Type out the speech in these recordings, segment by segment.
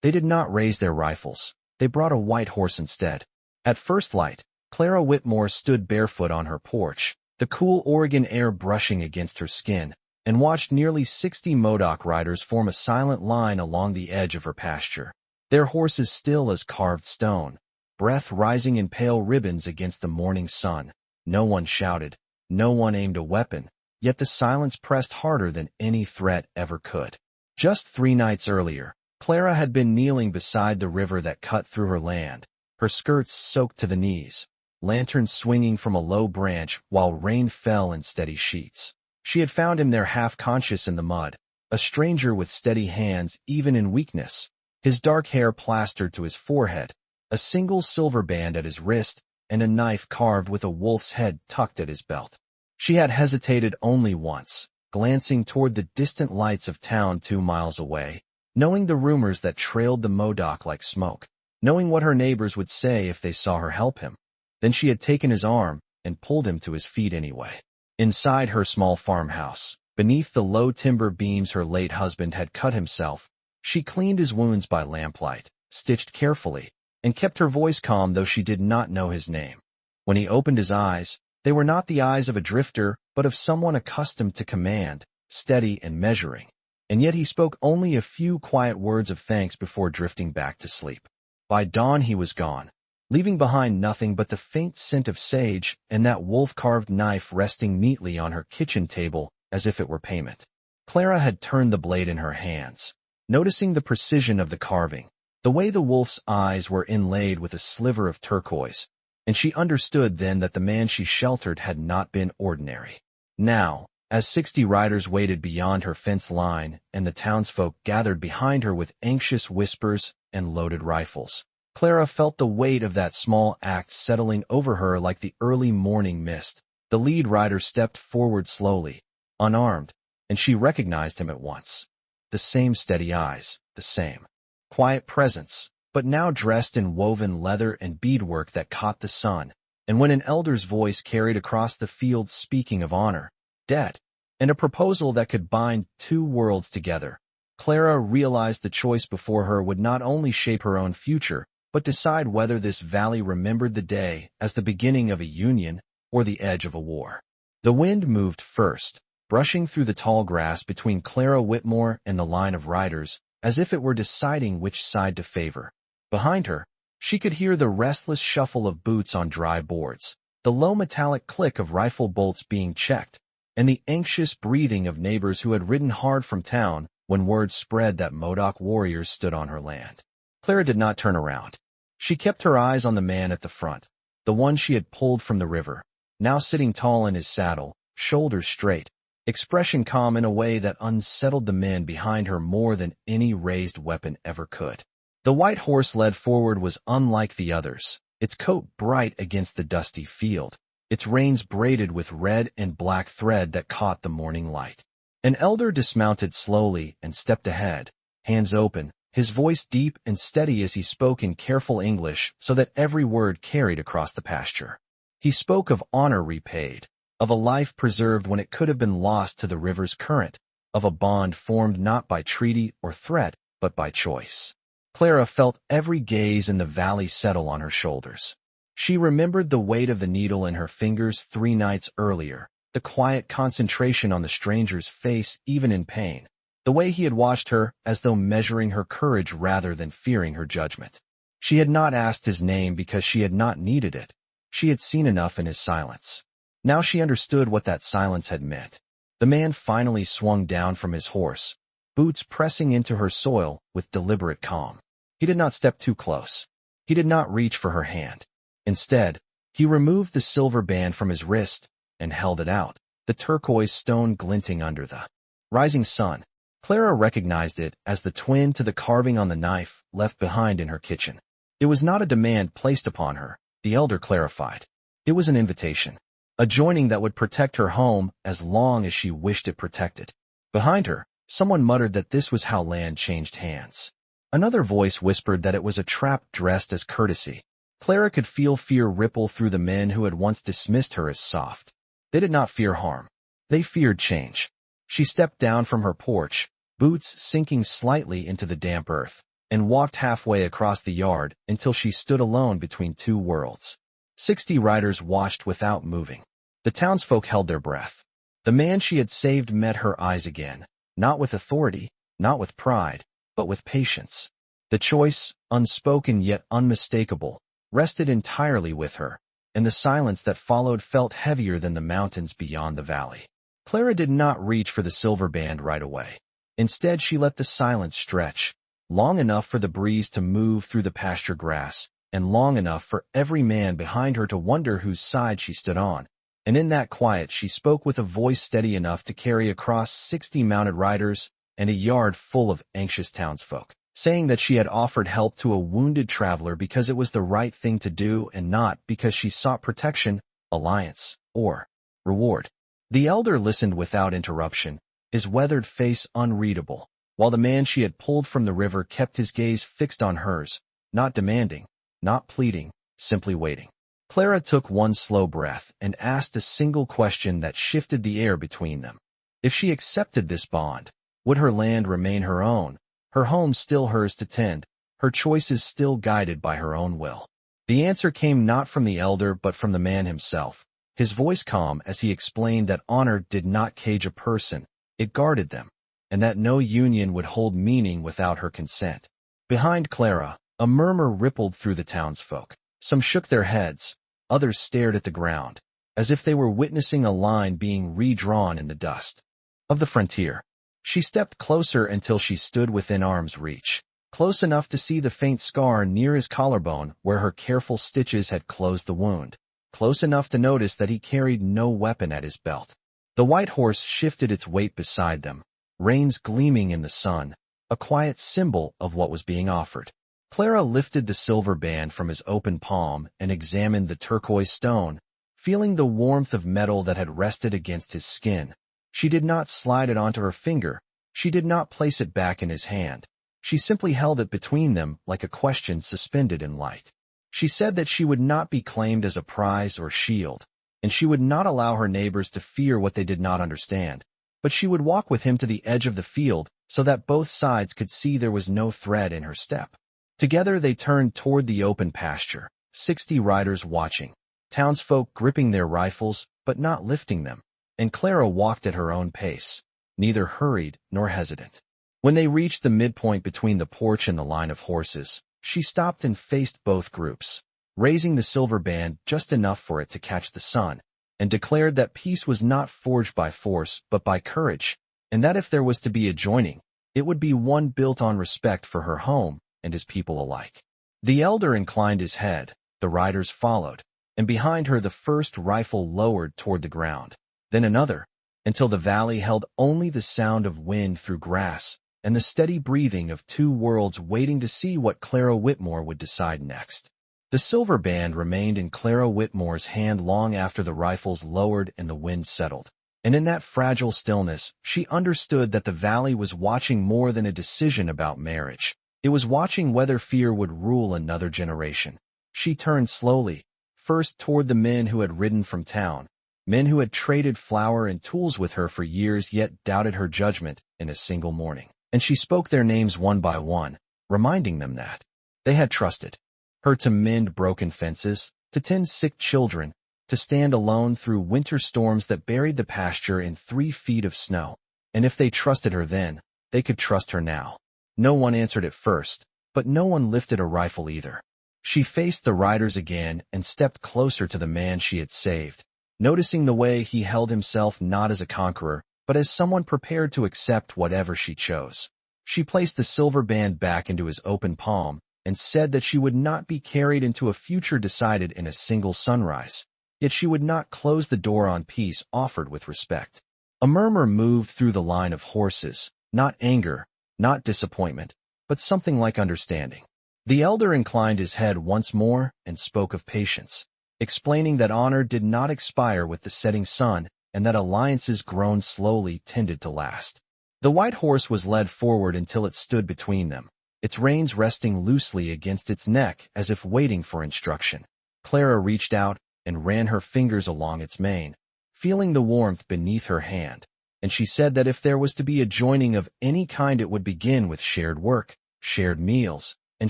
They did not raise their rifles. They brought a white horse instead. At first light, Clara Whitmore stood barefoot on her porch, the cool Oregon air brushing against her skin, and watched nearly 60 Modoc riders form a silent line along the edge of her pasture, their horses still as carved stone, breath rising in pale ribbons against the morning sun. No one shouted, no one aimed a weapon, yet the silence pressed harder than any threat ever could. Just 3 nights earlier, Clara had been kneeling beside the river that cut through her land, her skirts soaked to the knees, lanterns swinging from a low branch while rain fell in steady sheets. She had found him there half-conscious in the mud, a stranger with steady hands even in weakness, his dark hair plastered to his forehead, a single silver band at his wrist, and a knife carved with a wolf's head tucked at his belt. She had hesitated only once, glancing toward the distant lights of town 2 miles away, knowing the rumors that trailed the Modoc like smoke, knowing what her neighbors would say if they saw her help him. Then she had taken his arm and pulled him to his feet anyway. Inside her small farmhouse, beneath the low timber beams her late husband had cut himself, she cleaned his wounds by lamplight, stitched carefully, and kept her voice calm though she did not know his name. When he opened his eyes, they were not the eyes of a drifter, but of someone accustomed to command, steady and measuring. And yet he spoke only a few quiet words of thanks before drifting back to sleep. By dawn he was gone, leaving behind nothing but the faint scent of sage and that wolf-carved knife resting neatly on her kitchen table as if it were payment. Clara had turned the blade in her hands, noticing the precision of the carving, the way the wolf's eyes were inlaid with a sliver of turquoise, and she understood then that the man she sheltered had not been ordinary. Now, as 60 riders waited beyond her fence line and the townsfolk gathered behind her with anxious whispers and loaded rifles, Clara felt the weight of that small act settling over her like the early morning mist. The lead rider stepped forward slowly, unarmed, and she recognized him at once. The same steady eyes, the same quiet presence, but now dressed in woven leather and beadwork that caught the sun, and when an elder's voice carried across the field speaking of honor, debt, and a proposal that could bind 2 worlds together, Clara realized the choice before her would not only shape her own future, but decide whether this valley remembered the day as the beginning of a union or the edge of a war. The wind moved first, brushing through the tall grass between Clara Whitmore and the line of riders, as if it were deciding which side to favor. Behind her, she could hear the restless shuffle of boots on dry boards, the low metallic click of rifle bolts being checked, and the anxious breathing of neighbors who had ridden hard from town when word spread that Modoc warriors stood on her land. Clara did not turn around. She kept her eyes on the man at the front, the one she had pulled from the river, now sitting tall in his saddle, shoulders straight, expression calm in a way that unsettled the men behind her more than any raised weapon ever could. The white horse led forward was unlike the others, its coat bright against the dusty field, its reins braided with red and black thread that caught the morning light. An elder dismounted slowly and stepped ahead, hands open, his voice deep and steady as he spoke in careful English so that every word carried across the pasture. He spoke of honor repaid, of a life preserved when it could have been lost to the river's current, of a bond formed not by treaty or threat, but by choice. Clara felt every gaze in the valley settle on her shoulders. She remembered the weight of the needle in her fingers 3 nights earlier, the quiet concentration on the stranger's face even in pain, the way he had watched her as though measuring her courage rather than fearing her judgment. She had not asked his name because she had not needed it. She had seen enough in his silence. Now she understood what that silence had meant. The man finally swung down from his horse, boots pressing into her soil with deliberate calm. He did not step too close. He did not reach for her hand. Instead, he removed the silver band from his wrist and held it out, the turquoise stone glinting under the rising sun. Clara recognized it as the twin to the carving on the knife left behind in her kitchen. It was not a demand placed upon her, the elder clarified. It was an invitation, a joining that would protect her home as long as she wished it protected. Behind her, someone muttered that this was how land changed hands. Another voice whispered that it was a trap dressed as courtesy. Clara could feel fear ripple through the men who had once dismissed her as soft. They did not fear harm. They feared change. She stepped down from her porch, boots sinking slightly into the damp earth, and walked halfway across the yard until she stood alone between two worlds. 60 riders watched without moving. The townsfolk held their breath. The man she had saved met her eyes again, not with authority, not with pride, but with patience. The choice, unspoken yet unmistakable, rested entirely with her, and the silence that followed felt heavier than the mountains beyond the valley. Clara did not reach for the silver band right away. Instead, she let the silence stretch, long enough for the breeze to move through the pasture grass, and long enough for every man behind her to wonder whose side she stood on. And in that quiet she spoke with a voice steady enough to carry across 60 mounted riders and a yard full of anxious townsfolk, saying that she had offered help to a wounded traveler because it was the right thing to do and not because she sought protection, alliance, or reward. The elder listened without interruption, his weathered face unreadable, while the man she had pulled from the river kept his gaze fixed on hers, not demanding, not pleading, simply waiting. Clara took one slow breath and asked a single question that shifted the air between them. If she accepted this bond, would her land remain her own, her home still hers to tend, her choices still guided by her own will? The answer came not from the elder but from the man himself, his voice calm as he explained that honor did not cage a person, it guarded them, and that no union would hold meaning without her consent. Behind Clara, a murmur rippled through the townsfolk. Some shook their heads, others stared at the ground, as if they were witnessing a line being redrawn in the dust of the frontier. She stepped closer until she stood within arm's reach, close enough to see the faint scar near his collarbone where her careful stitches had closed the wound, close enough to notice that he carried no weapon at his belt. The white horse shifted its weight beside them, reins gleaming in the sun, a quiet symbol of what was being offered. Clara lifted the silver band from his open palm and examined the turquoise stone, feeling the warmth of metal that had rested against his skin. She did not slide it onto her finger. She did not place it back in his hand. She simply held it between them like a question suspended in light. She said that she would not be claimed as a prize or shield, and she would not allow her neighbors to fear what they did not understand, but she would walk with him to the edge of the field so that both sides could see there was no thread in her step. Together they turned toward the open pasture, 60 riders watching, townsfolk gripping their rifles but not lifting them, and Clara walked at her own pace, neither hurried nor hesitant. When they reached the midpoint between the porch and the line of horses, she stopped and faced both groups, raising the silver band just enough for it to catch the sun, and declared that peace was not forged by force but by courage, and that if there was to be a joining, it would be one built on respect for her home and his people alike. The elder inclined his head, the riders followed, and behind her the first rifle lowered toward the ground, then another, until the valley held only the sound of wind through grass and the steady breathing of two worlds waiting to see what Clara Whitmore would decide next. The silver band remained in Clara Whitmore's hand long after the rifles lowered and the wind settled, and in that fragile stillness she understood that the valley was watching more than a decision about marriage. It was watching whether fear would rule another generation. She turned slowly, first toward the men who had ridden from town, men who had traded flour and tools with her for years yet doubted her judgment in a single morning. And she spoke their names one by one, reminding them that they had trusted her to mend broken fences, to tend sick children, to stand alone through winter storms that buried the pasture in 3 feet of snow. And if they trusted her then, they could trust her now. No one answered at first, but no one lifted a rifle either. She faced the riders again and stepped closer to the man she had saved, noticing the way he held himself not as a conqueror, but as someone prepared to accept whatever she chose. She placed the silver band back into his open palm and said that she would not be carried into a future decided in a single sunrise, yet she would not close the door on peace offered with respect. A murmur moved through the line of horses, not anger, not disappointment, but something like understanding. The elder inclined his head once more and spoke of patience, explaining that honor did not expire with the setting sun and that alliances grown slowly tended to last. The white horse was led forward until it stood between them, its reins resting loosely against its neck as if waiting for instruction. Clara reached out and ran her fingers along its mane, feeling the warmth beneath her hand, and she said that if there was to be a joining of any kind it would begin with shared work, shared meals, and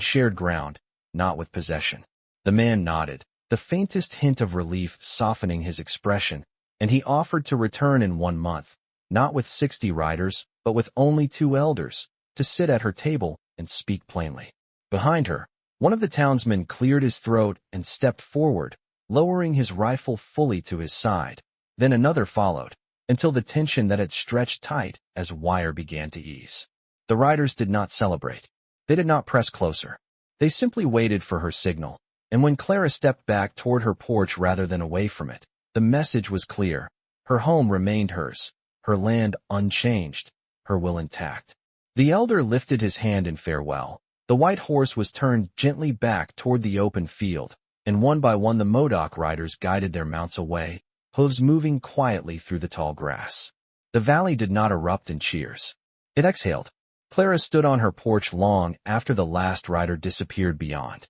shared ground, not with possession. The man nodded, the faintest hint of relief softening his expression, and he offered to return in 1 month, not with 60 riders, but with only 2 elders, to sit at her table and speak plainly. Behind her, one of the townsmen cleared his throat and stepped forward, lowering his rifle fully to his side. Then another followed, until the tension that had stretched tight as wire began to ease. The riders did not celebrate. They did not press closer. They simply waited for her signal, and when Clara stepped back toward her porch rather than away from it, the message was clear. Her home remained hers, her land unchanged, her will intact. The elder lifted his hand in farewell. The white horse was turned gently back toward the open field, and one by one the Modoc riders guided their mounts away, hooves moving quietly through the tall grass. The valley did not erupt in cheers. It exhaled. Clara stood on her porch long after the last rider disappeared beyond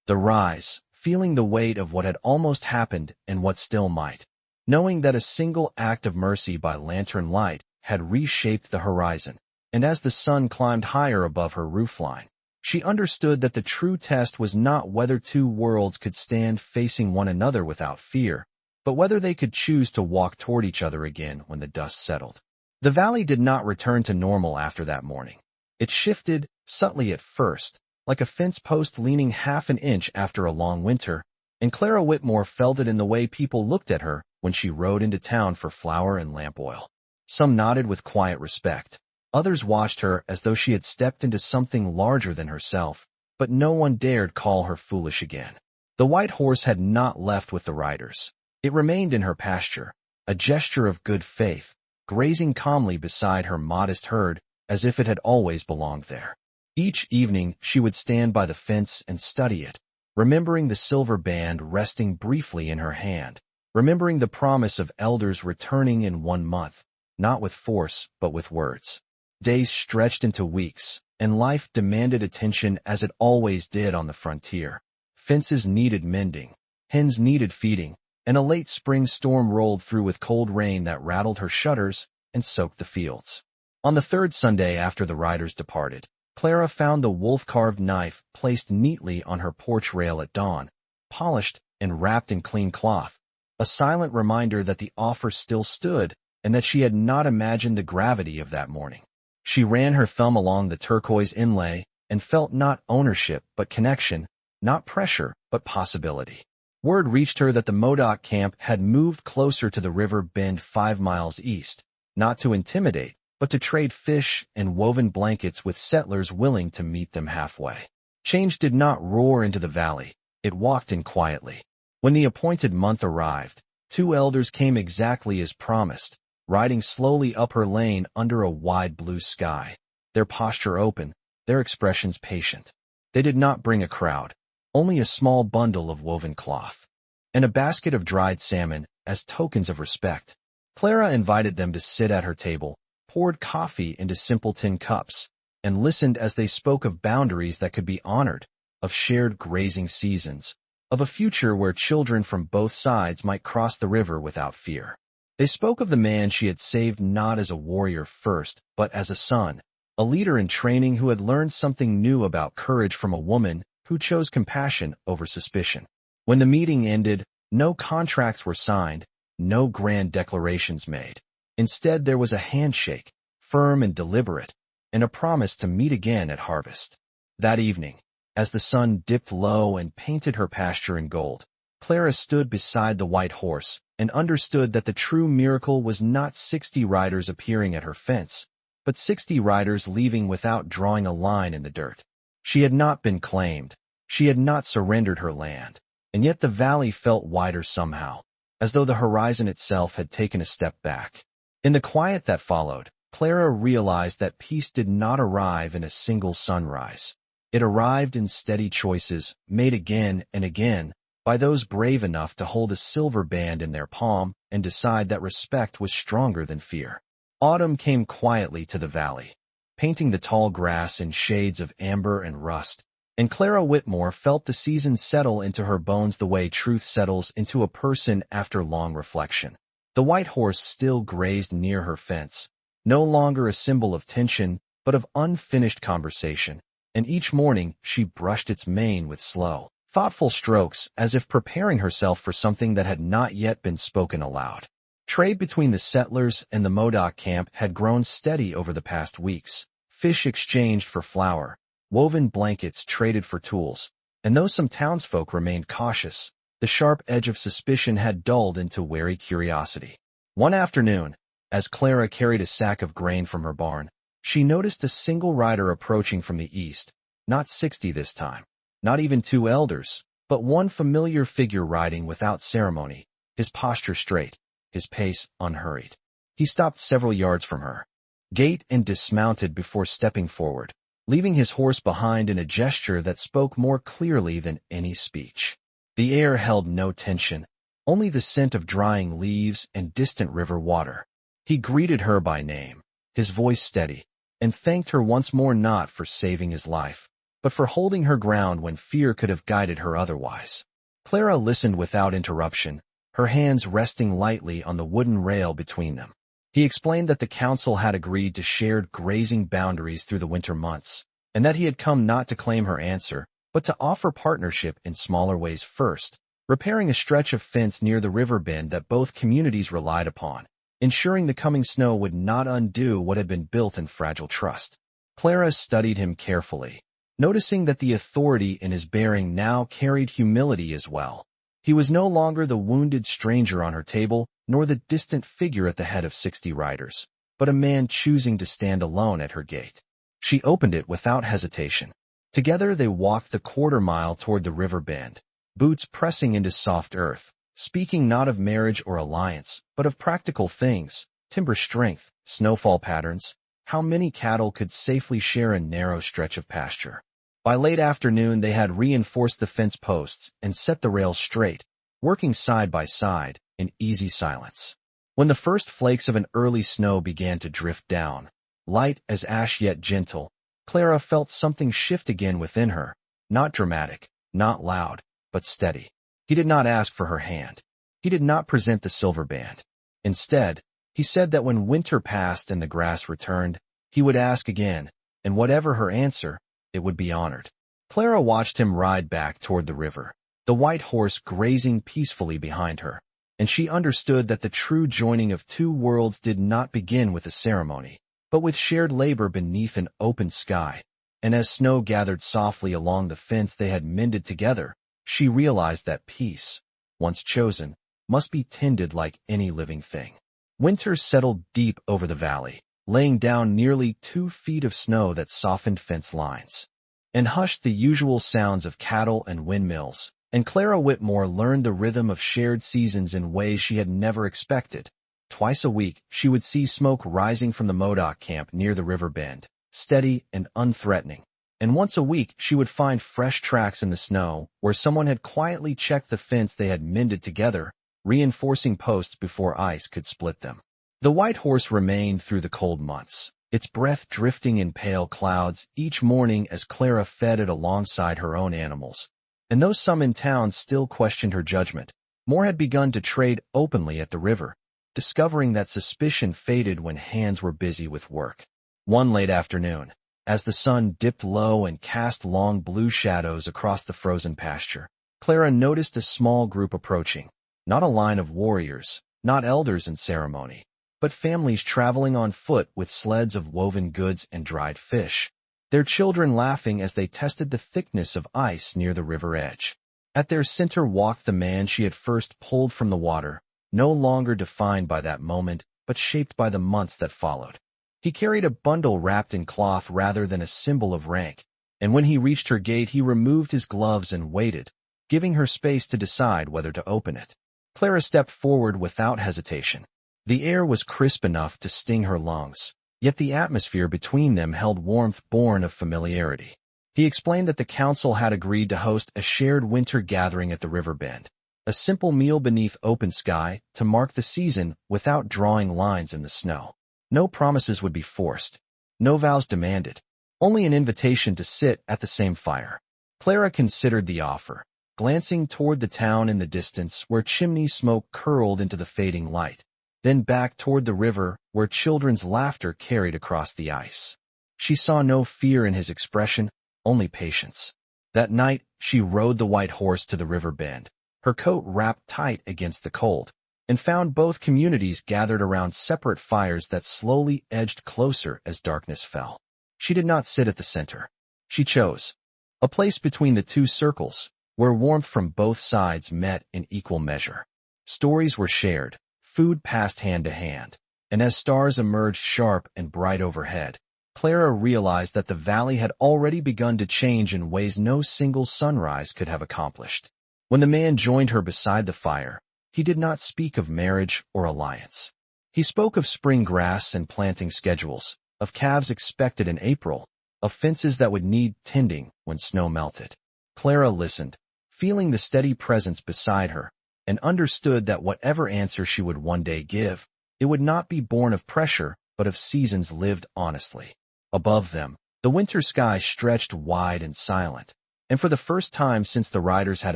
the rise, feeling the weight of what had almost happened and what still might, knowing that a single act of mercy by lantern light had reshaped the horizon, and as the sun climbed higher above her roofline, she understood that the true test was not whether 2 worlds could stand facing one another without fear, but whether they could choose to walk toward each other again when the dust settled. The valley did not return to normal after that morning. It shifted, subtly at first, like a fence post leaning half an inch after a long winter, and Clara Whitmore felt it in the way people looked at her when she rode into town for flour and lamp oil. Some nodded with quiet respect. Others watched her as though she had stepped into something larger than herself, but no one dared call her foolish again. The white horse had not left with the riders. It remained in her pasture, a gesture of good faith, grazing calmly beside her modest herd as if it had always belonged there. Each evening she would stand by the fence and study it, remembering the silver band resting briefly in her hand, remembering the promise of elders returning in 1 month, not with force but with words. Days stretched into weeks, and life demanded attention as it always did on the frontier. Fences needed mending, hens needed feeding, and a late spring storm rolled through with cold rain that rattled her shutters and soaked the fields. On the 3rd Sunday after the riders departed, Clara found the wolf-carved knife placed neatly on her porch rail at dawn, polished and wrapped in clean cloth, a silent reminder that the offer still stood and that she had not imagined the gravity of that morning. She ran her thumb along the turquoise inlay and felt not ownership but connection, not pressure but possibility. Word reached her that the Modoc camp had moved closer to the river bend 5 miles east, not to intimidate, but to trade fish and woven blankets with settlers willing to meet them halfway. Change did not roar into the valley, it walked in quietly. When the appointed month arrived, 2 elders came exactly as promised, riding slowly up her lane under a wide blue sky, their posture open, their expressions patient. They did not bring a crowd, only a small bundle of woven cloth, and a basket of dried salmon as tokens of respect. Clara invited them to sit at her table, poured coffee into simple tin cups, and listened as they spoke of boundaries that could be honored, of shared grazing seasons, of a future where children from both sides might cross the river without fear. They spoke of the man she had saved not as a warrior first, but as a son, a leader in training who had learned something new about courage from a woman who chose compassion over suspicion. When the meeting ended, no contracts were signed, no grand declarations made. Instead, there was a handshake, firm and deliberate, and a promise to meet again at harvest. That evening, as the sun dipped low and painted her pasture in gold, Clara stood beside the white horse and understood that the true miracle was not 60 riders appearing at her fence, but 60 riders leaving without drawing a line in the dirt. She had not been claimed. She had not surrendered her land, and yet the valley felt wider somehow, as though the horizon itself had taken a step back. In the quiet that followed, Clara realized that peace did not arrive in a single sunrise. It arrived in steady choices, made again and again, by those brave enough to hold a silver band in their palm and decide that respect was stronger than fear. Autumn came quietly to the valley, painting the tall grass in shades of amber and rust, and Clara Whitmore felt the season settle into her bones the way truth settles into a person after long reflection. The white horse still grazed near her fence, no longer a symbol of tension, but of unfinished conversation, and each morning she brushed its mane with slow, thoughtful strokes as if preparing herself for something that had not yet been spoken aloud. Trade between the settlers and the Modoc camp had grown steady over the past weeks. Fish exchanged for flour, woven blankets traded for tools, and though some townsfolk remained cautious, the sharp edge of suspicion had dulled into wary curiosity. One afternoon, as Clara carried a sack of grain from her barn, she noticed a single rider approaching from the east, not 60 this time, not even 2 elders, but one familiar figure riding without ceremony, his posture straight, his pace unhurried. He stopped several yards from her, gait and dismounted before stepping forward, leaving his horse behind in a gesture that spoke more clearly than any speech. The air held no tension, only the scent of drying leaves and distant river water. He greeted her by name, his voice steady, and thanked her once more not for saving his life, but for holding her ground when fear could have guided her otherwise. Clara listened without interruption, her hands resting lightly on the wooden rail between them. He explained that the council had agreed to shared grazing boundaries through the winter months, and that he had come not to claim her answer, but to offer partnership in smaller ways first, repairing a stretch of fence near the river bend that both communities relied upon, ensuring the coming snow would not undo what had been built in fragile trust. Clara studied him carefully, noticing that the authority in his bearing now carried humility as well. He was no longer the wounded stranger on her table, nor the distant figure at the head of 60 riders, but a man choosing to stand alone at her gate. She opened it without hesitation. Together they walked the quarter-mile toward the river bend, boots pressing into soft earth, speaking not of marriage or alliance, but of practical things, timber strength, snowfall patterns, how many cattle could safely share a narrow stretch of pasture. By late afternoon they had reinforced the fence posts and set the rails straight, working side by side in easy silence. When the first flakes of an early snow began to drift down, light as ash yet gentle, Clara felt something shift again within her, not dramatic, not loud, but steady. He did not ask for her hand. He did not present the silver band. Instead, he said that when winter passed and the grass returned, he would ask again, and whatever her answer, it would be honored. Clara watched him ride back toward the river, the white horse grazing peacefully behind her, and she understood that the true joining of two worlds did not begin with a ceremony, but with shared labor beneath an open sky. And as snow gathered softly along the fence they had mended together, she realized that peace, once chosen, must be tended like any living thing. Winter settled deep over the valley, laying down nearly 2 feet of snow that softened fence lines, and hushed the usual sounds of cattle and windmills, and Clara Whitmore learned the rhythm of shared seasons in ways she had never expected. Twice a week, she would see smoke rising from the Modoc camp near the river bend, steady and unthreatening, and once a week she would find fresh tracks in the snow where someone had quietly checked the fence they had mended together, reinforcing posts before ice could split them. The white horse remained through the cold months, its breath drifting in pale clouds each morning as Clara fed it alongside her own animals. And though some in town still questioned her judgment, more had begun to trade openly at the river, discovering that suspicion faded when hands were busy with work. One late afternoon, as the sun dipped low and cast long blue shadows across the frozen pasture, Clara noticed a small group approaching, not a line of warriors, not elders in ceremony, but families traveling on foot with sleds of woven goods and dried fish, their children laughing as they tested the thickness of ice near the river edge. At their center walked the man she had first pulled from the water, no longer defined by that moment, but shaped by the months that followed. He carried a bundle wrapped in cloth rather than a symbol of rank, and when he reached her gate he removed his gloves and waited, giving her space to decide whether to open it. Clara stepped forward without hesitation. The air was crisp enough to sting her lungs, yet the atmosphere between them held warmth born of familiarity. He explained that the council had agreed to host a shared winter gathering at the river bend, a simple meal beneath open sky to mark the season without drawing lines in the snow. No promises would be forced, no vows demanded, only an invitation to sit at the same fire. Clara considered the offer, glancing toward the town in the distance where chimney smoke curled into the fading light, then back toward the river where children's laughter carried across the ice. She saw no fear in his expression, only patience. That night, she rode the white horse to the river bend, her coat wrapped tight against the cold, and found both communities gathered around separate fires that slowly edged closer as darkness fell. She did not sit at the center. She chose a place between the two circles, where warmth from both sides met in equal measure. Stories were shared, food passed hand to hand, and as stars emerged sharp and bright overhead, Clara realized that the valley had already begun to change in ways no single sunrise could have accomplished. When the man joined her beside the fire, he did not speak of marriage or alliance. He spoke of spring grass and planting schedules, of calves expected in April, of fences that would need tending when snow melted. Clara listened, feeling the steady presence beside her, and understood that whatever answer she would one day give, it would not be born of pressure, but of seasons lived honestly. Above them, the winter sky stretched wide and silent, and for the first time since the riders had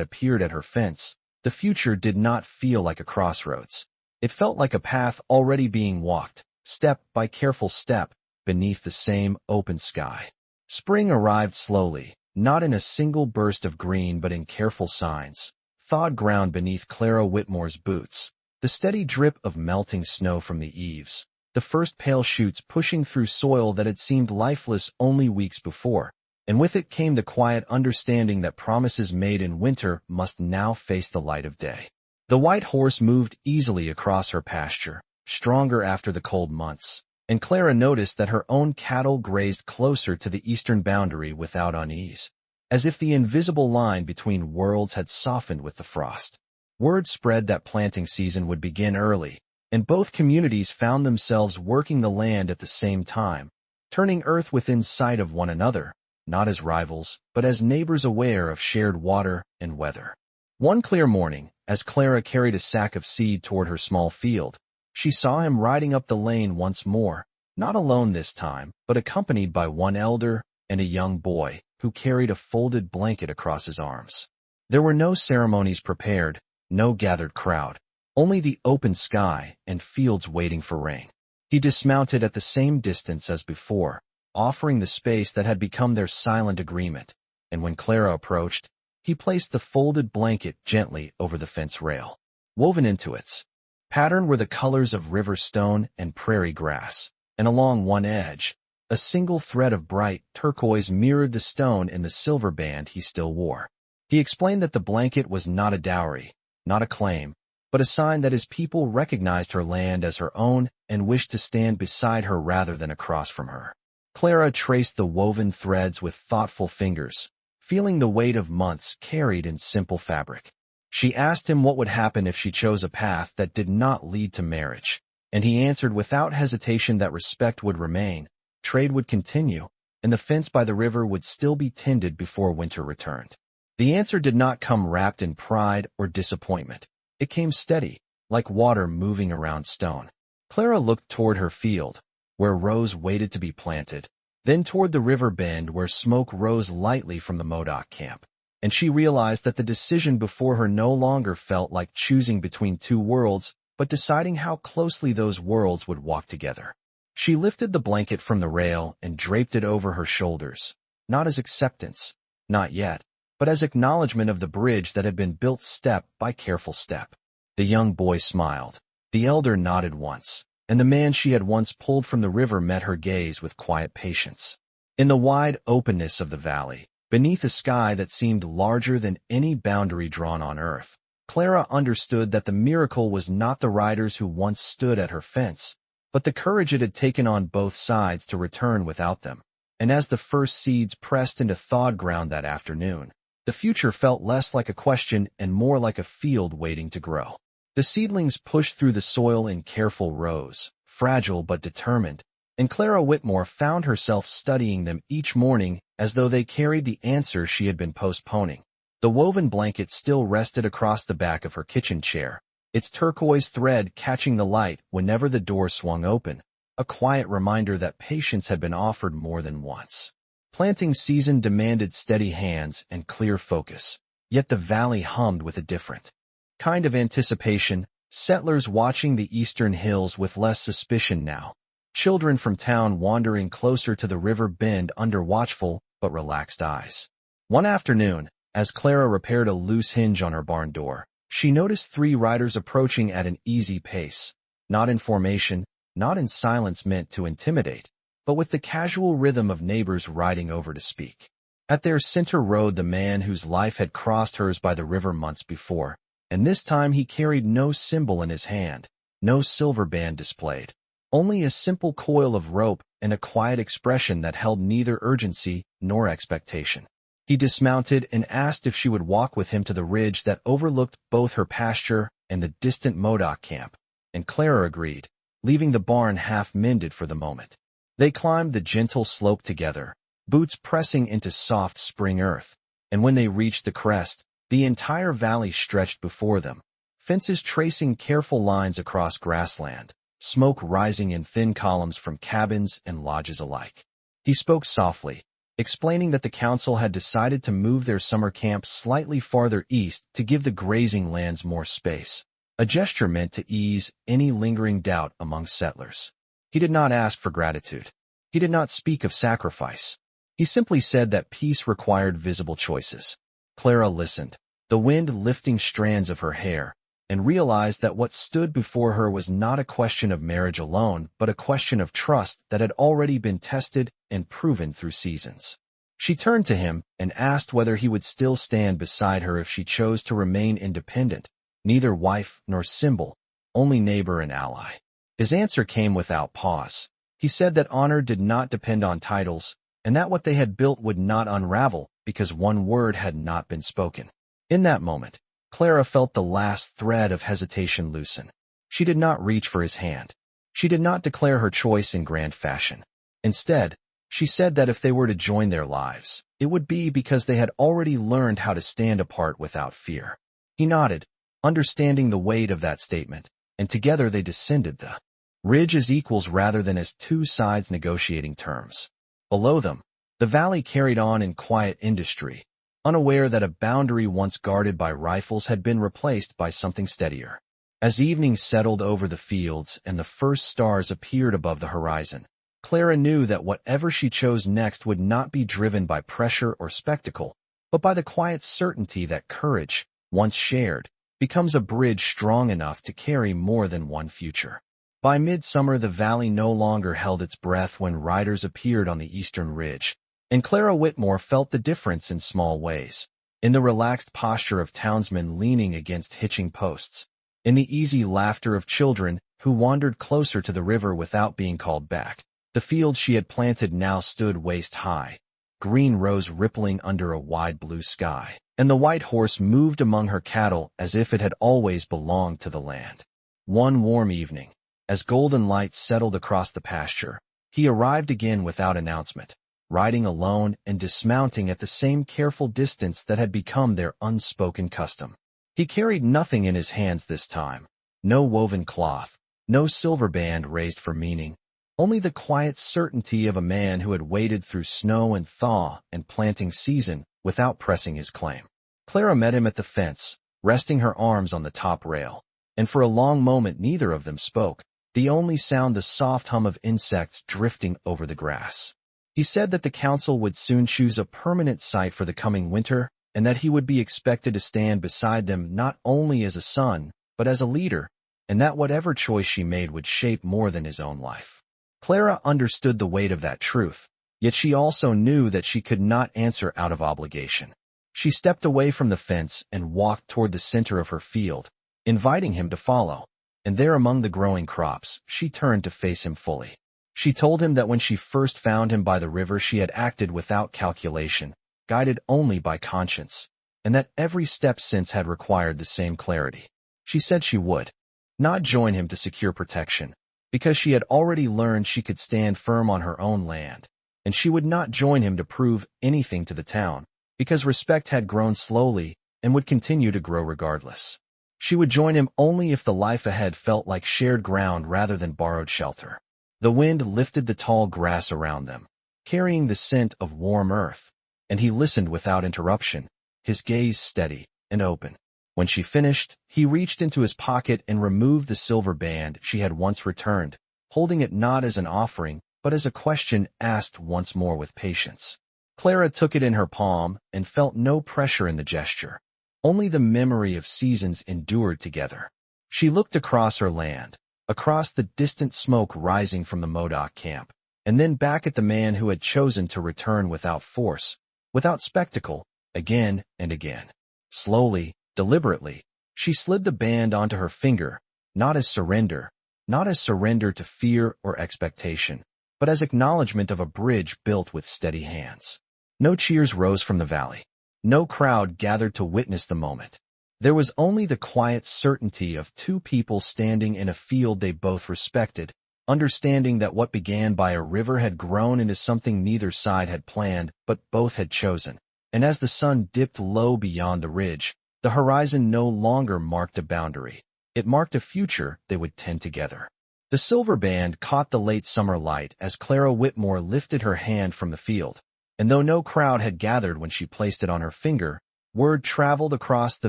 appeared at her fence, the future did not feel like a crossroads. It felt like a path already being walked, step by careful step, beneath the same open sky. Spring arrived slowly, not in a single burst of green but in careful signs. Thawed ground beneath Clara Whitmore's boots, the steady drip of melting snow from the eaves, the first pale shoots pushing through soil that had seemed lifeless only weeks before, and with it came the quiet understanding that promises made in winter must now face the light of day. The white horse moved easily across her pasture, stronger after the cold months, and Clara noticed that her own cattle grazed closer to the eastern boundary without unease, as if the invisible line between worlds had softened with the frost. Word spread that planting season would begin early, and both communities found themselves working the land at the same time, turning earth within sight of one another, not as rivals, but as neighbors aware of shared water and weather. One clear morning, as Clara carried a sack of seed toward her small field, she saw him riding up the lane once more, not alone this time, but accompanied by one elder and a young boy, who carried a folded blanket across his arms. There were no ceremonies prepared, no gathered crowd, only the open sky and fields waiting for rain. He dismounted at the same distance as before, offering the space that had become their silent agreement, and when Clara approached, he placed the folded blanket gently over the fence rail. Woven into its pattern were the colors of river stone and prairie grass, and along one edge, a single thread of bright turquoise mirrored the stone in the silver band he still wore. He explained that the blanket was not a dowry, not a claim, but a sign that his people recognized her land as her own and wished to stand beside her rather than across from her. Clara traced the woven threads with thoughtful fingers, feeling the weight of months carried in simple fabric. She asked him what would happen if she chose a path that did not lead to marriage, and he answered without hesitation that respect would remain, trade would continue, and the fence by the river would still be tended before winter returned. The answer did not come wrapped in pride or disappointment. It came steady, like water moving around stone. Clara looked toward her field, where rows waited to be planted, then toward the river bend where smoke rose lightly from the Modoc camp, and she realized that the decision before her no longer felt like choosing between two worlds, but deciding how closely those worlds would walk together. She lifted the blanket from the rail and draped it over her shoulders, not as acceptance, not yet, but as acknowledgement of the bridge that had been built step by careful step. The young boy smiled. The elder nodded once, and the man she had once pulled from the river met her gaze with quiet patience. In the wide openness of the valley, beneath a sky that seemed larger than any boundary drawn on earth, Clara understood that the miracle was not the riders who once stood at her fence, but the courage it had taken on both sides to return without them. And as the first seeds pressed into thawed ground that afternoon, the future felt less like a question and more like a field waiting to grow. The seedlings pushed through the soil in careful rows, fragile but determined, and Clara Whitmore found herself studying them each morning as though they carried the answers she had been postponing. The woven blanket still rested across the back of her kitchen chair, its turquoise thread catching the light whenever the door swung open, a quiet reminder that patience had been offered more than once. Planting season demanded steady hands and clear focus, yet the valley hummed with a different kind of anticipation, settlers watching the eastern hills with less suspicion now, children from town wandering closer to the river bend under watchful but relaxed eyes. One afternoon, as Clara repaired a loose hinge on her barn door, she noticed 3 riders approaching at an easy pace, not in formation, not in silence meant to intimidate, but with the casual rhythm of neighbors riding over to speak. At their center rode the man whose life had crossed hers by the river months before, and this time he carried no symbol in his hand, no silver band displayed, only a simple coil of rope and a quiet expression that held neither urgency nor expectation. He dismounted and asked if she would walk with him to the ridge that overlooked both her pasture and the distant Modoc camp, and Clara agreed, leaving the barn half-mended for the moment. They climbed the gentle slope together, boots pressing into soft spring earth, and when they reached the crest, the entire valley stretched before them, fences tracing careful lines across grassland, smoke rising in thin columns from cabins and lodges alike. He spoke softly, explaining that the council had decided to move their summer camp slightly farther east to give the grazing lands more space, a gesture meant to ease any lingering doubt among settlers. He did not ask for gratitude. He did not speak of sacrifice. He simply said that peace required visible choices. Clara listened, the wind lifting strands of her hair, and realized that what stood before her was not a question of marriage alone, but a question of trust that had already been tested and proven through seasons. She turned to him and asked whether he would still stand beside her if she chose to remain independent, neither wife nor symbol, only neighbor and ally. His answer came without pause. He said that honor did not depend on titles, and that what they had built would not unravel because one word had not been spoken. In that moment, Clara felt the last thread of hesitation loosen. She did not reach for his hand. She did not declare her choice in grand fashion. Instead, she said that if they were to join their lives, it would be because they had already learned how to stand apart without fear. He nodded, understanding the weight of that statement, and together they descended the ridge as equals rather than as two sides negotiating terms. Below them, the valley carried on in quiet industry, unaware that a boundary once guarded by rifles had been replaced by something steadier. As evening settled over the fields and the first stars appeared above the horizon, Clara knew that whatever she chose next would not be driven by pressure or spectacle, but by the quiet certainty that courage, once shared, becomes a bridge strong enough to carry more than one future. By midsummer, the valley no longer held its breath when riders appeared on the eastern ridge, and Clara Whitmore felt the difference in small ways. In the relaxed posture of townsmen leaning against hitching posts, in the easy laughter of children who wandered closer to the river without being called back. The field she had planted now stood waist-high, green rose rippling under a wide blue sky, and the white horse moved among her cattle as if it had always belonged to the land. One warm evening, as golden light settled across the pasture, he arrived again without announcement, riding alone and dismounting at the same careful distance that had become their unspoken custom. He carried nothing in his hands this time, no woven cloth, no silver band raised for meaning, only the quiet certainty of a man who had waded through snow and thaw and planting season without pressing his claim. Clara met him at the fence, resting her arms on the top rail, and for a long moment neither of them spoke, the only sound the soft hum of insects drifting over the grass. He said that the council would soon choose a permanent site for the coming winter, and that he would be expected to stand beside them not only as a son, but as a leader, and that whatever choice she made would shape more than his own life. Clara understood the weight of that truth, yet she also knew that she could not answer out of obligation. She stepped away from the fence and walked toward the center of her field, inviting him to follow, and there among the growing crops, she turned to face him fully. She told him that when she first found him by the river she had acted without calculation, guided only by conscience, and that every step since had required the same clarity. She said she would not join him to secure protection, because she had already learned she could stand firm on her own land, and she would not join him to prove anything to the town, because respect had grown slowly and would continue to grow regardless. She would join him only if the life ahead felt like shared ground rather than borrowed shelter. The wind lifted the tall grass around them, carrying the scent of warm earth, and he listened without interruption, his gaze steady and open. When she finished, he reached into his pocket and removed the silver band she had once returned, holding it not as an offering, but as a question asked once more with patience. Clara took it in her palm and felt no pressure in the gesture. Only the memory of seasons endured together. She looked across her land, across the distant smoke rising from the Modoc camp, and then back at the man who had chosen to return without force, without spectacle, again and again. Slowly, deliberately, she slid the band onto her finger, not as surrender to fear or expectation, but as acknowledgement of a bridge built with steady hands. No cheers rose from the valley. No crowd gathered to witness the moment. There was only the quiet certainty of two people standing in a field they both respected, understanding that what began by a river had grown into something neither side had planned, but both had chosen. And as the sun dipped low beyond the ridge, the horizon no longer marked a boundary. It marked a future they would tend together. The silver band caught the late summer light as Clara Whitmore lifted her hand from the field, and though no crowd had gathered when she placed it on her finger, word traveled across the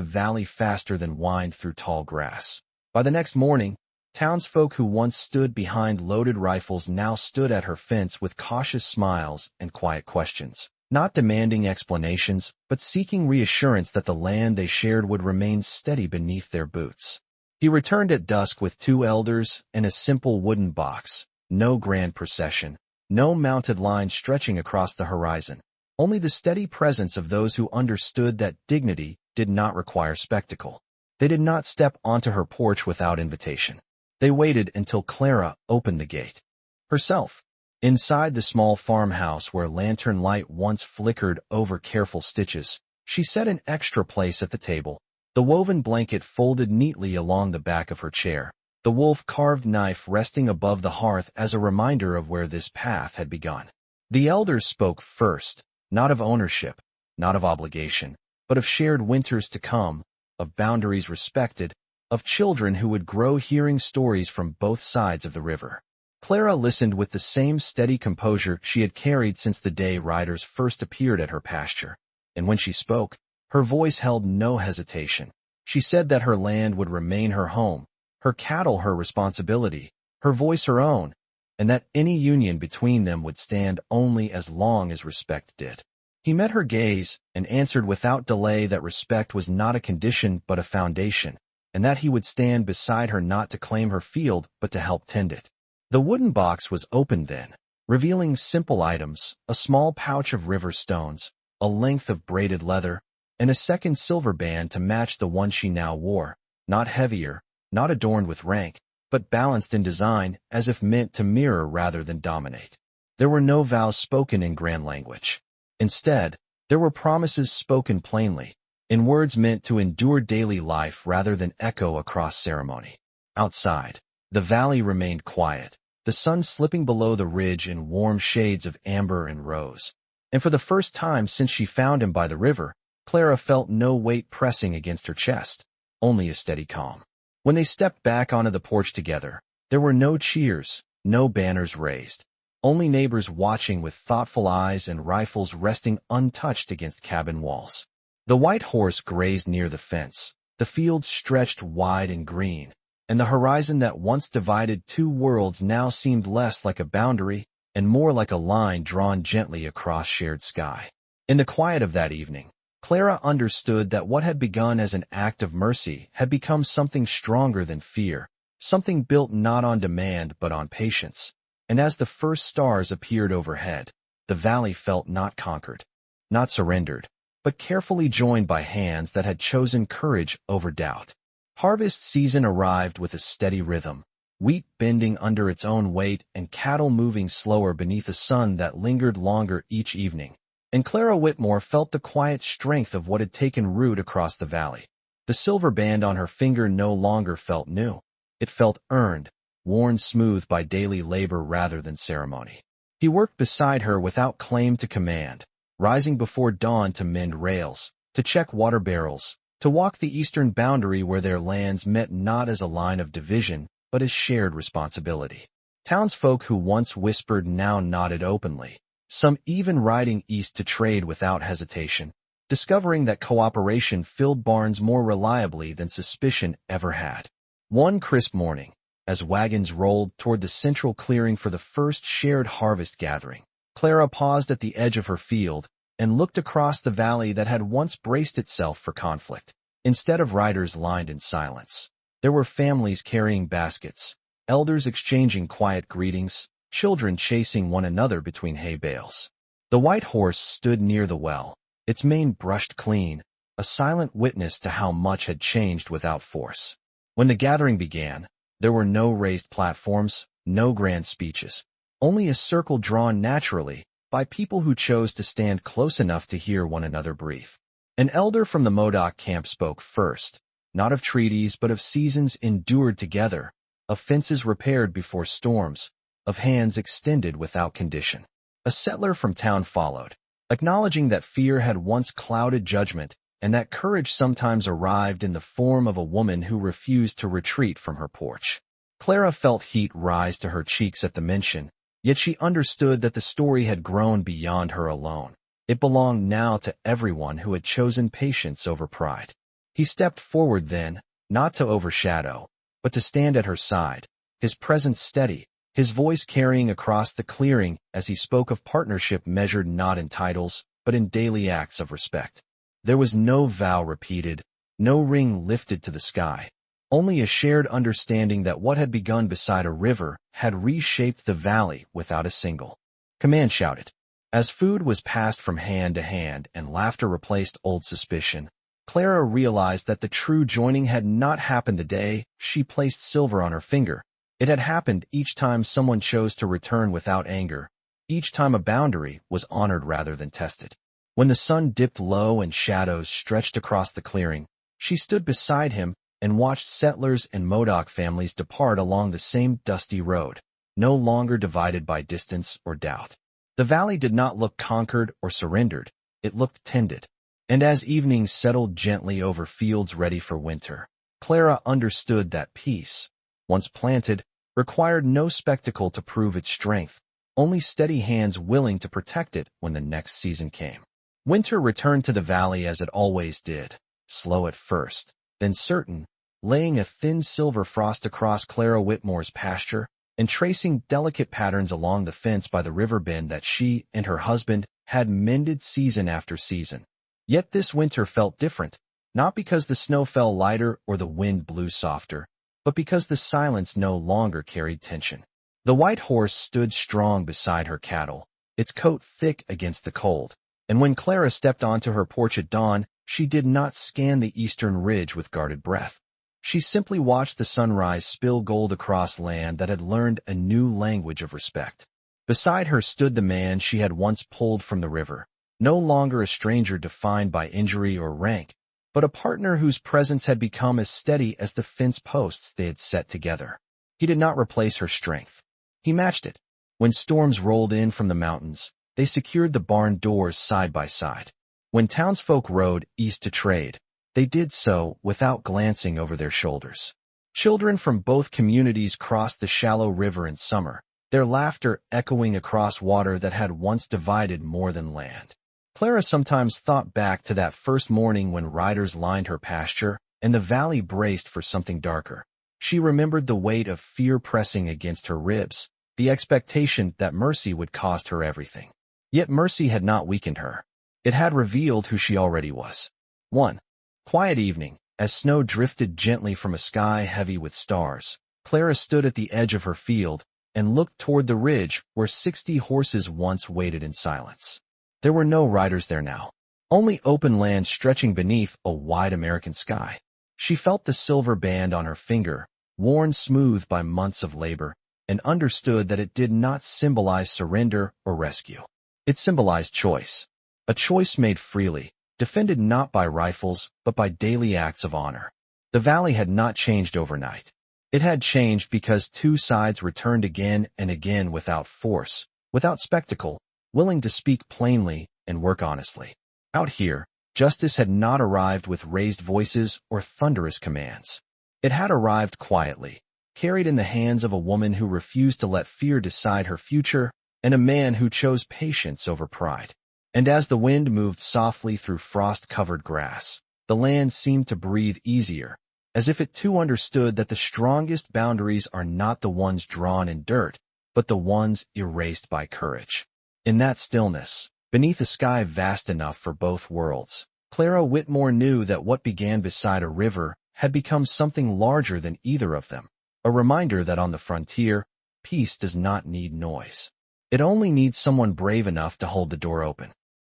valley faster than wind through tall grass. By the next morning, townsfolk who once stood behind loaded rifles now stood at her fence with cautious smiles and quiet questions, not demanding explanations, but seeking reassurance that the land they shared would remain steady beneath their boots. He returned at dusk with two elders and a simple wooden box, no grand procession, no mounted line stretching across the horizon, only the steady presence of those who understood that dignity did not require spectacle. They did not step onto her porch without invitation. They waited until Clara opened the gate herself. Inside the small farmhouse where lantern light once flickered over careful stitches, she set an extra place at the table, the woven blanket folded neatly along the back of her chair, the wolf-carved knife resting above the hearth as a reminder of where this path had begun. The elders spoke first, not of ownership, not of obligation, but of shared winters to come, of boundaries respected, of children who would grow hearing stories from both sides of the river. Clara listened with the same steady composure she had carried since the day riders first appeared at her pasture, and when she spoke, her voice held no hesitation. She said that her land would remain her home, her cattle her responsibility, her voice her own, and that any union between them would stand only as long as respect did. He met her gaze and answered without delay that respect was not a condition but a foundation, and that he would stand beside her not to claim her field but to help tend it. The wooden box was opened then, revealing simple items, a small pouch of river stones, a length of braided leather, and a second silver band to match the one she now wore, not heavier, not adorned with rank, but balanced in design as if meant to mirror rather than dominate. There were no vows spoken in grand language. Instead, there were promises spoken plainly, in words meant to endure daily life rather than echo across ceremony. Outside, the valley remained quiet, the sun slipping below the ridge in warm shades of amber and rose. And for the first time since she found him by the river, Clara felt no weight pressing against her chest, only a steady calm. When they stepped back onto the porch together, there were no cheers, no banners raised, only neighbors watching with thoughtful eyes and rifles resting untouched against cabin walls. The white horse grazed near the fence, the field stretched wide and green, and the horizon that once divided two worlds now seemed less like a boundary and more like a line drawn gently across shared sky. In the quiet of that evening, Clara understood that what had begun as an act of mercy had become something stronger than fear, something built not on demand but on patience. And as the first stars appeared overhead, the valley felt not conquered, not surrendered, but carefully joined by hands that had chosen courage over doubt. Harvest season arrived with a steady rhythm, wheat bending under its own weight and cattle moving slower beneath a sun that lingered longer each evening. And Clara Whitmore felt the quiet strength of what had taken root across the valley. The silver band on her finger no longer felt new. It felt earned, worn smooth by daily labor rather than ceremony. He worked beside her without claim to command, rising before dawn to mend rails, to check water barrels, to walk the eastern boundary where their lands met not as a line of division, but as shared responsibility. Townsfolk who once whispered now nodded openly, some even riding east to trade without hesitation, discovering that cooperation filled barns more reliably than suspicion ever had. One crisp morning, as wagons rolled toward the central clearing for the first shared harvest gathering, Clara paused at the edge of her field, and looked across the valley that had once braced itself for conflict. Instead of riders lined in silence, there were families carrying baskets, elders exchanging quiet greetings, children chasing one another between hay bales. The white horse stood near the well, its mane brushed clean, a silent witness to how much had changed without force. When the gathering began, there were no raised platforms, no grand speeches, only a circle drawn naturally by people who chose to stand close enough to hear one another breathe. An elder from the Modoc camp spoke first, not of treaties but of seasons endured together, of fences repaired before storms, of hands extended without condition. A settler from town followed, acknowledging that fear had once clouded judgment and that courage sometimes arrived in the form of a woman who refused to retreat from her porch. Clara felt heat rise to her cheeks at the mention, yet she understood that the story had grown beyond her alone. It belonged now to everyone who had chosen patience over pride. He stepped forward then, not to overshadow, but to stand at her side, his presence steady, his voice carrying across the clearing as he spoke of partnership measured not in titles, but in daily acts of respect. There was no vow repeated, no ring lifted to the sky, only a shared understanding that what had begun beside a river had reshaped the valley without a single command shouted. As food was passed from hand to hand and laughter replaced old suspicion, Clara realized that the true joining had not happened the day she placed silver on her finger. It had happened each time someone chose to return without anger, each time a boundary was honored rather than tested. When the sun dipped low and shadows stretched across the clearing, she stood beside him and watched settlers and Modoc families depart along the same dusty road, no longer divided by distance or doubt. The valley did not look conquered or surrendered, it looked tended. And as evening settled gently over fields ready for winter, Clara understood that peace, once planted, required no spectacle to prove its strength, only steady hands willing to protect it when the next season came. Winter returned to the valley as it always did, slow at first, then certain, laying a thin silver frost across Clara Whitmore's pasture and tracing delicate patterns along the fence by the river bend that she and her husband had mended season after season. Yet this winter felt different, not because the snow fell lighter or the wind blew softer, but because the silence no longer carried tension. The white horse stood strong beside her cattle, its coat thick against the cold, and when Clara stepped onto her porch at dawn, she did not scan the eastern ridge with guarded breath. She simply watched the sunrise spill gold across land that had learned a new language of respect. Beside her stood the man she had once pulled from the river, no longer a stranger defined by injury or rank, but a partner whose presence had become as steady as the fence posts they had set together. He did not replace her strength. He matched it. When storms rolled in from the mountains, they secured the barn doors side by side. When townsfolk rode east to trade, they did so without glancing over their shoulders. Children from both communities crossed the shallow river in summer, their laughter echoing across water that had once divided more than land. Clara sometimes thought back to that first morning when riders lined her pasture and the valley braced for something darker. She remembered the weight of fear pressing against her ribs, the expectation that mercy would cost her everything. Yet mercy had not weakened her. It had revealed who she already was. One quiet evening, as snow drifted gently from a sky heavy with stars, Clara stood at the edge of her field and looked toward the ridge where 60 horses once waited in silence. There were no riders there now, only open land stretching beneath a wide American sky. She felt the silver band on her finger, worn smooth by months of labor, and understood that it did not symbolize surrender or rescue. It symbolized choice, a choice made freely, defended not by rifles but by daily acts of honor. The valley had not changed overnight. It had changed because two sides returned again and again without force, without spectacle, willing to speak plainly and work honestly. Out here, justice had not arrived with raised voices or thunderous commands. It had arrived quietly, carried in the hands of a woman who refused to let fear decide her future, and a man who chose patience over pride. And as the wind moved softly through frost-covered grass, the land seemed to breathe easier, as if it too understood that the strongest boundaries are not the ones drawn in dirt, but the ones erased by courage. In that stillness, beneath a sky vast enough for both worlds. Clara Whitmore knew that what began beside a river had become something larger than either of them, a reminder that on the frontier, peace does not need noise. It only needs someone brave enough to hold the door open.